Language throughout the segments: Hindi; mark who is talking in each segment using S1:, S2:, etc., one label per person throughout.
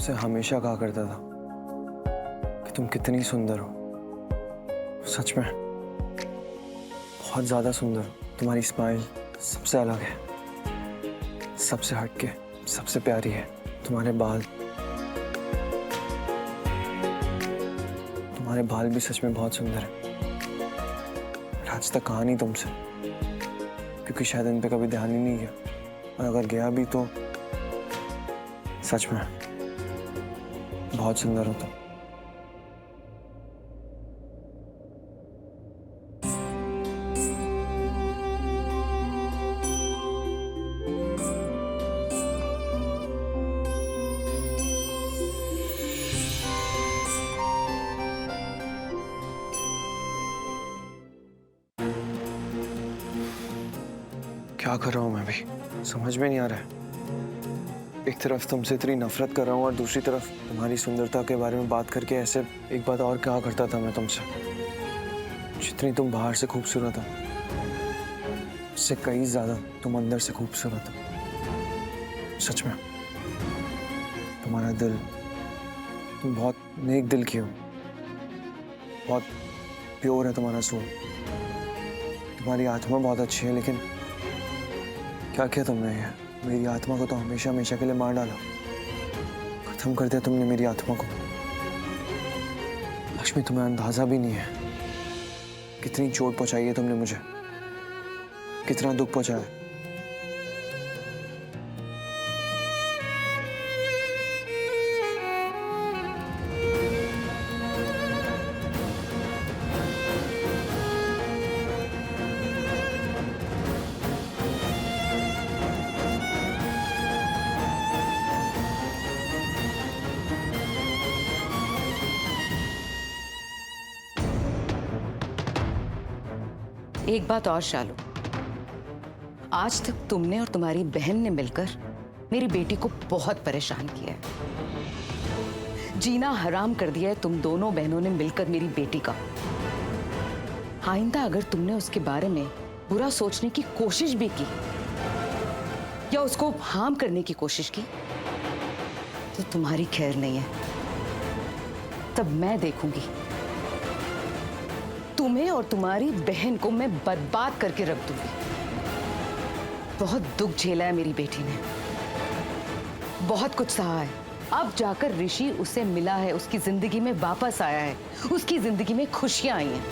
S1: तुमसे हमेशा कहा करता था कि तुम कितनी सुंदर हो। सच में बहुत ज्यादा सुंदर हो। तुम्हारी स्माइल सबसे अलग है, सबसे हटके, सबसे प्यारी है। तुम्हारे बाल भी सच में बहुत सुंदर है। आज तक कहा नहीं तुमसे क्योंकि शायद इन पे कभी ध्यान ही नहीं गया, और अगर गया भी तो सच में बहुत सुंदर हो तुम। क्या कर रहा हूं मैं भी समझ में नहीं आ रहा है। एक तरफ तुमसे इतनी नफरत कर रहा हूं और दूसरी तरफ तुम्हारी सुंदरता के बारे में बात करके ऐसे। एक बात और कहा करता था मैं तुमसे, जितनी तुम बाहर से खूबसूरत हो उससे कई ज्यादा तुम अंदर से खूबसूरत हो। सच में तुम्हारा दिल, तुम बहुत नेक दिल की हो, बहुत प्योर है तुम्हारा सोल। तुम्हारी आत्मा बहुत अच्छी है, लेकिन क्या किया तुमने? ये मेरी आत्मा को तो हमेशा हमेशा के लिए मार डाला, खत्म कर दिया तुमने मेरी आत्मा को। लक्ष्मी, तुम्हें अंदाजा भी नहीं है कितनी चोट पहुंचाई है तुमने मुझे, कितना दुख पहुंचाया है।
S2: एक बात और शालू, आज तक तुमने और तुम्हारी बहन ने मिलकर मेरी बेटी को बहुत परेशान किया है। जीना हराम कर दिया है तुम दोनों बहनों ने मिलकर मेरी बेटी का। आइंदा अगर तुमने उसके बारे में बुरा सोचने की कोशिश भी की या उसको हार्म करने की कोशिश की तो तुम्हारी खैर नहीं है। तब मैं देखूंगी, तुम्हें और तुम्हारी बहन को मैं बर्बाद करके रख दूंगी। बहुत दुख झेला है मेरी बेटी ने, बहुत कुछ सहा है। अब जाकर ऋषि उसे मिला है, उसकी जिंदगी में वापस आया है, उसकी जिंदगी में खुशियां आई हैं।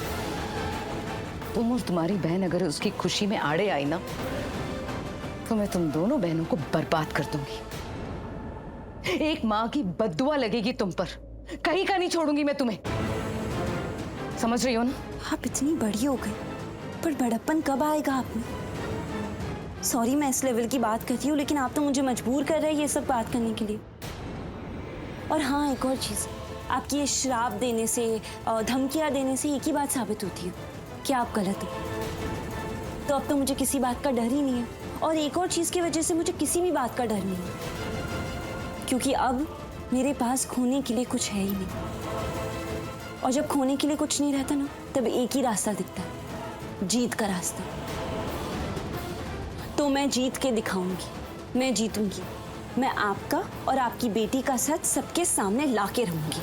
S2: तुम और तुम्हारी बहन अगर उसकी खुशी में आड़े आई ना तो मैं तुम दोनों बहनों को बर्बाद कर दूंगी। एक माँ की बद्दुआ लगेगी तुम पर, कहीं का नहीं छोड़ूंगी मैं तुम्हें। समझ रही हो ना?
S3: आप इतनी बड़ी हो गई, पर बड़प्पन कब आएगा आप में? सॉरी मैं इस लेवल की बात करती हूँ, लेकिन आप तो मुझे मजबूर कर रहे हैं ये सब बात करने के लिए। और हाँ, एक और चीज़, आपकी ये श्राप देने से, धमकियाँ देने से एक ही बात साबित होती है कि आप गलत हो। तो अब तो मुझे किसी बात का डर ही नहीं है, और एक और चीज़ की वजह से मुझे किसी भी बात का डर नहीं है, क्योंकि अब मेरे पास खोने के लिए कुछ है ही नहीं। और जब खोने के लिए कुछ नहीं रहता ना, तब एक ही रास्ता दिखता है, जीत का रास्ता। तो मैं जीत के दिखाऊंगी, मैं जीतूंगी। मैं आपका और आपकी बेटी का सच सबके सामने लाके रहूंगी।